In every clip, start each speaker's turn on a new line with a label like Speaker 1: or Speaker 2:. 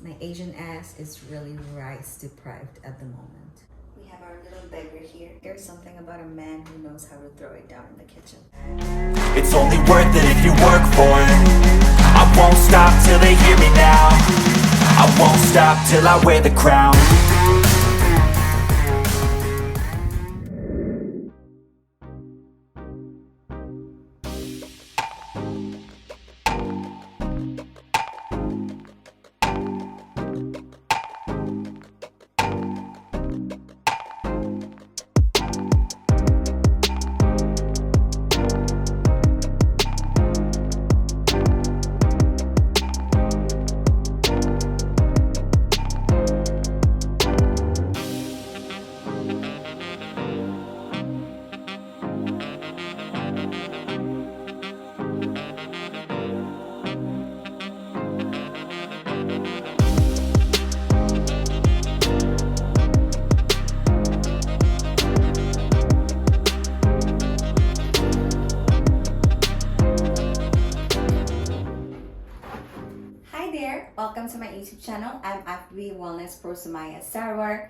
Speaker 1: My Asian ass is really rice deprived at the moment. We have our little beggar here. There's something about a man who knows how to throw it down in the kitchen.
Speaker 2: It's only worth it if you work for it. I won't stop till they hear me now. I won't stop till I wear the crown.
Speaker 1: Welcome to my YouTube channel. I'm IFBB Wellness Pro Sumaiya.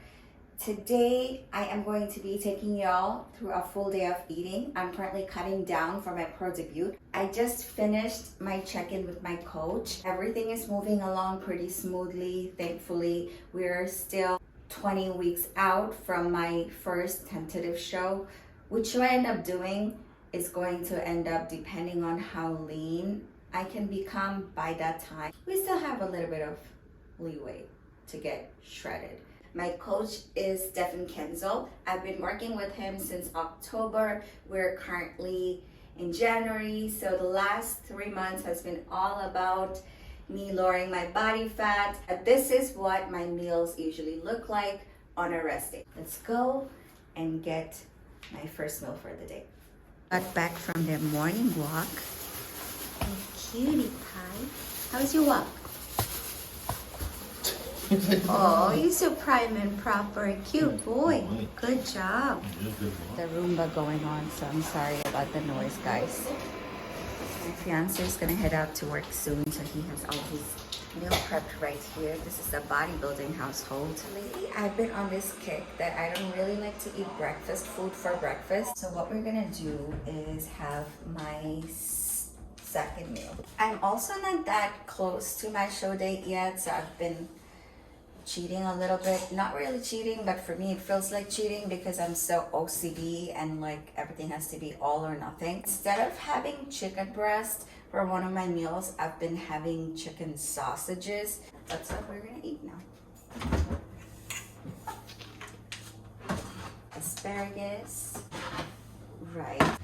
Speaker 1: Today I am going to be taking y'all through a full day of eating. I'm currently cutting down for my pro debut. I just finished my check-in with my coach. Everything is moving along pretty smoothly, thankfully. We're still 20 weeks out from my first tentative show. Which I end up doing is going to end up depending on how lean I can become by that time. We still have a little bit of leeway to get shredded. My coach is Stefan Kenzel. I've been working with him since October. We're currently in January, so the last 3 months has been all about me lowering my body fat. This is what my meals usually look like on a rest day. Let's go and get my first meal for the day. Got back from their morning walk. Cutie pie. How was your walk? Oh, you're so prime and proper. Cute boy. Good job. The Roomba going on, so I'm sorry about the noise, guys. My fiance is gonna head out to work soon, so he has all his meal prepped right here. This is a bodybuilding household. Lately, I've been on this kick that I don't really like to eat breakfast food for breakfast. So what we're gonna do is have my second meal. I'm also not that close to my show date yet, so I've been cheating a little bit. Not really cheating, but for me it feels like cheating because I'm so OCD and like everything has to be all or nothing. Instead of having chicken breast for one of my meals, I've been having chicken sausages. That's what we're gonna eat now. Asparagus, rice,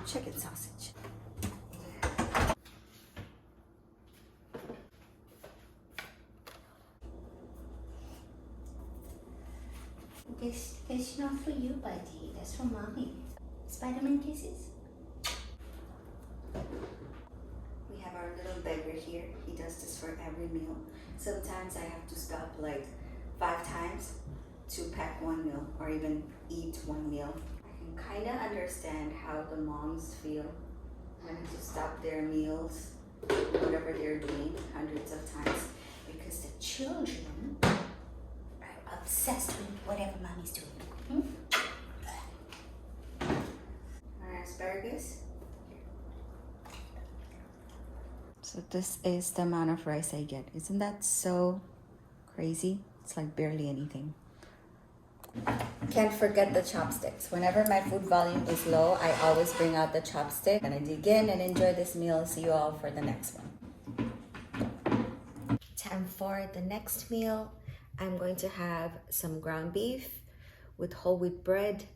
Speaker 1: chicken sausage. This not for you, buddy. That's for mommy. Spider-Man kisses. We have our little beggar here. He does this for every meal. Sometimes I have to stop like 5 times to pack one meal or even eat one meal. I can kind of understand how the moms feel when to stop their meals, whatever they're doing, hundreds of times, because the children obsessed with whatever mommy's doing. Our asparagus. So this is the amount of rice I get. Isn't that so crazy? It's like barely anything. Can't forget the chopsticks. Whenever my food volume is low, I always bring out the chopstick. And I dig in and enjoy this meal. See you all for the next one. Time for the next meal. I'm going to have some ground beef with whole wheat bread,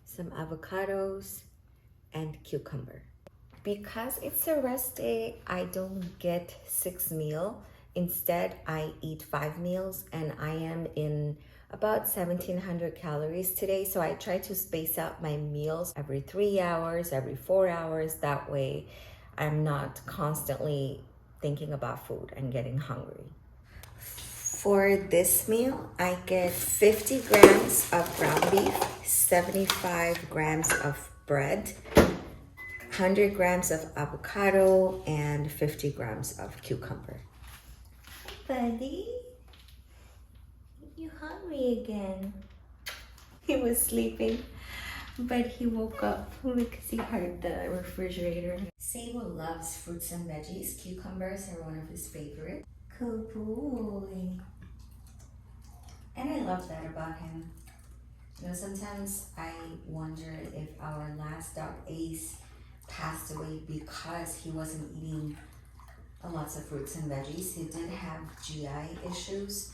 Speaker 1: some avocados, and cucumber. Because it's a rest day, I don't get 6 meals. Instead, I eat 5 meals, and I am in about 1,700 calories today. So I try to space out my meals every 3 hours, every 4 hours. That way, I'm not constantly thinking about food and getting hungry. For this meal, I get 50 grams of ground beef, 75 grams of bread, 100 grams of avocado, and 50 grams of cucumber. buddy. You hungry again? He was sleeping, but he woke up because he heard the refrigerator. Sable loves fruits and veggies. Cucumbers are one of his favorites. Good boy. And I love that about him. You know, sometimes I wonder if our last dog, Ace, passed away because he wasn't eating lots of fruits and veggies. He did have GI issues,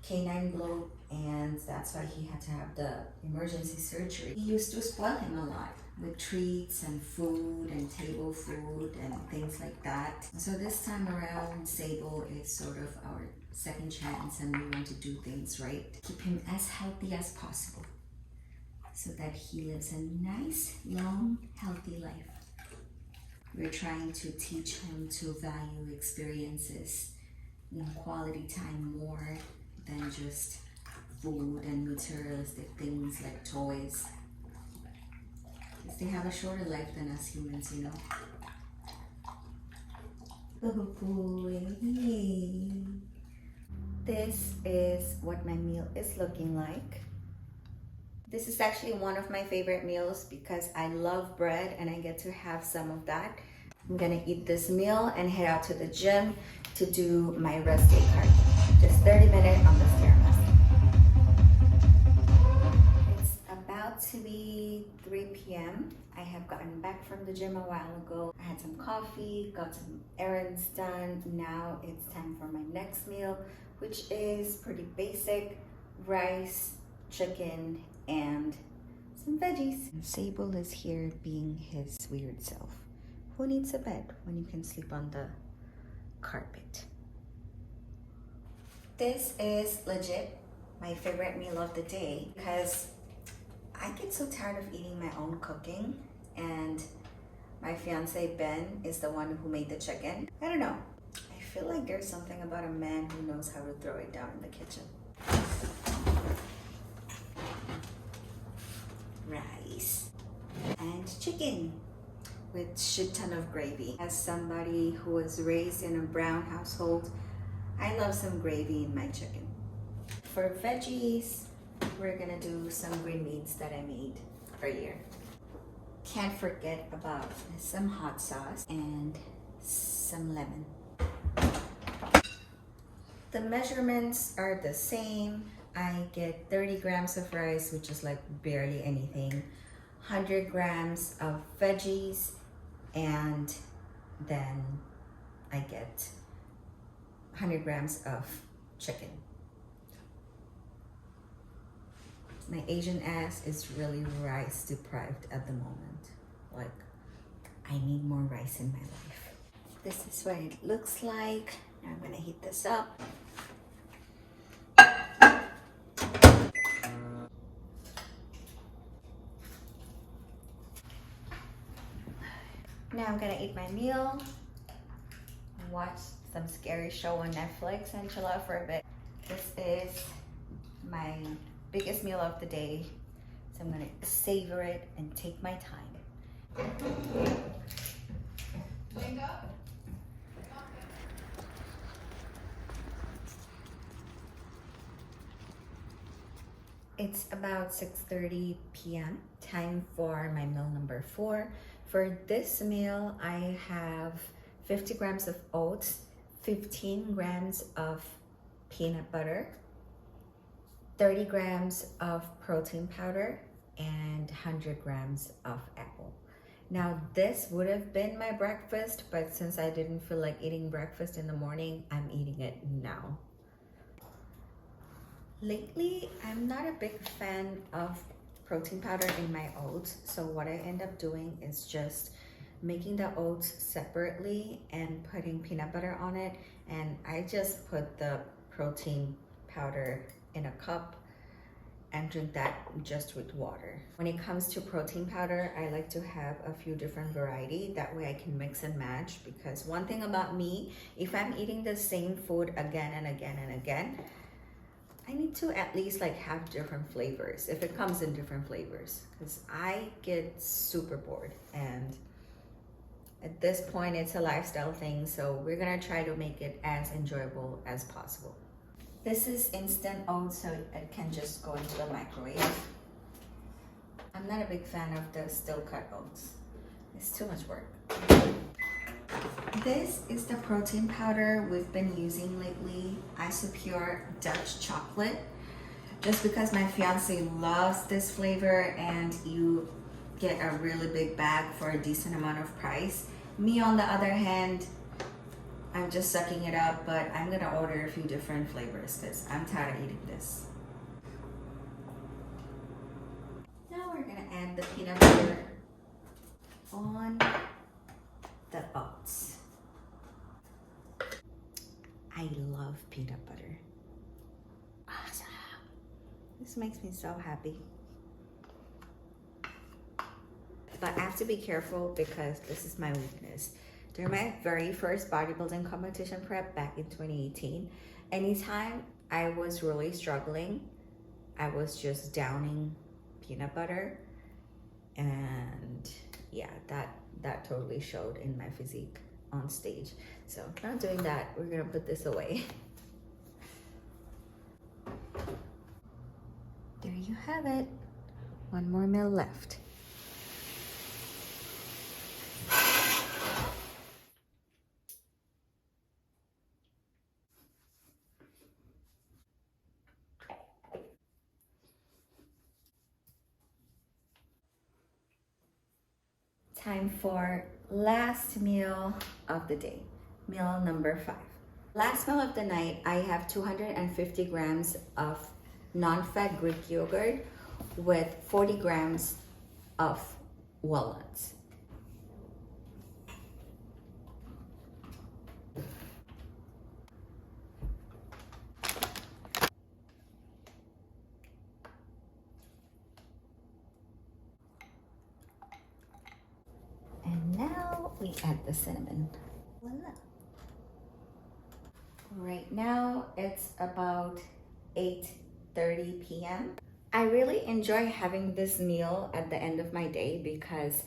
Speaker 1: canine bloat, and that's why he had to have the emergency surgery. He used to spoil him a lot with treats and food and table food and things like that. So this time around, Sable is sort of our second chance, and we want to do things right. Keep him as healthy as possible so that he lives a nice, long, healthy life. We're trying to teach him to value experiences, you know, quality time more than just food and materialistic things like toys. Because they have a shorter life than us humans, you know. Oh boy. This is what my meal is looking like. This is actually one of my favorite meals because I love bread and I get to have some of that. I'm gonna eat this meal and head out to the gym to do my rest day cardio. Just 30 minutes on the Stairmaster. It's about to be 3 p.m. I have gotten back from the gym a while ago. I had some coffee, got some errands done. Now it's time for my next meal, which is pretty basic: rice, chicken, and some veggies. Sable is here being his weird self. Who needs a bed when you can sleep on the carpet? This is legit my favorite meal of the day because I get so tired of eating my own cooking, and my fiance Ben is the one who made the chicken. I don't know. I feel like there's something about a man who knows how to throw it down in the kitchen. Rice and chicken with shit ton of gravy. As somebody who was raised in a brown household, I love some gravy in my chicken. For veggies, we're gonna do some green beans that I made earlier. Can't forget about some hot sauce and some lemon. The measurements are the same. I get 30 grams of rice, which is like barely anything, 100 grams of veggies, and then I get 100 grams of chicken. My Asian ass is really rice deprived at the moment. Like, I need more rice in my life. This is what it looks like. Now I'm gonna heat this up. Now I'm gonna eat my meal, watch some scary show on Netflix, and chill out for a bit. This is my biggest meal of the day, so I'm gonna savor it and take my time. It's about 6:30 p.m. Time for my meal number 4. For this meal, I have 50 grams of oats, 15 grams of peanut butter, 30 grams of protein powder, and 100 grams of apple. Now, this would have been my breakfast, but since I didn't feel like eating breakfast in the morning, I'm eating it now. Lately, I'm not a big fan of protein powder in my oats, so what I end up doing is just making the oats separately and putting peanut butter on it, and I just put the protein powder in a cup and drink that just with water. When it comes to protein powder, I like to have a few different variety, that way I can mix and match, because one thing about me, if I'm eating the same food again and again and again, I need to at least like have different flavors if it comes in different flavors, because I get super bored and At this point, it's a lifestyle thing, so we're gonna try to make it as enjoyable as possible. This is instant oats, so it can just go into the microwave. I'm not a big fan of the still cut oats. It's too much work. This is the protein powder we've been using lately, Isopure Dutch Chocolate. Just because my fiance loves this flavor and you get a really big bag for a decent amount of price. Me on the other hand, I'm just sucking it up, but I'm gonna order a few different flavors because I'm tired of eating this. Now we're gonna add the peanut butter on the oats. I love peanut butter. Awesome. This makes me so happy. But I have to be careful because this is my weakness. During my very first bodybuilding competition prep back in 2018, anytime I was really struggling, I was just downing peanut butter. And yeah, that totally showed in my physique on stage. So not doing that, we're gonna put this away. There you have it. One more meal left. Time for last meal of the day, meal number 5. Last meal of the night, I have 250 grams of non-fat Greek yogurt with 40 grams of walnuts. And now we add the cinnamon. Voila. Right now it's about 8:30 p.m. I really enjoy having this meal at the end of my day because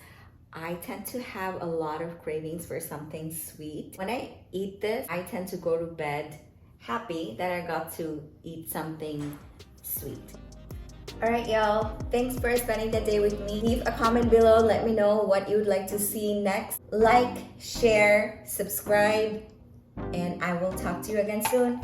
Speaker 1: I tend to have a lot of cravings for something sweet. When I eat this, I tend to go to bed happy that I got to eat something sweet. Alright y'all, thanks for spending the day with me. Leave a comment below, let me know what you'd like to see next. Like, share, subscribe, and I will talk to you again soon.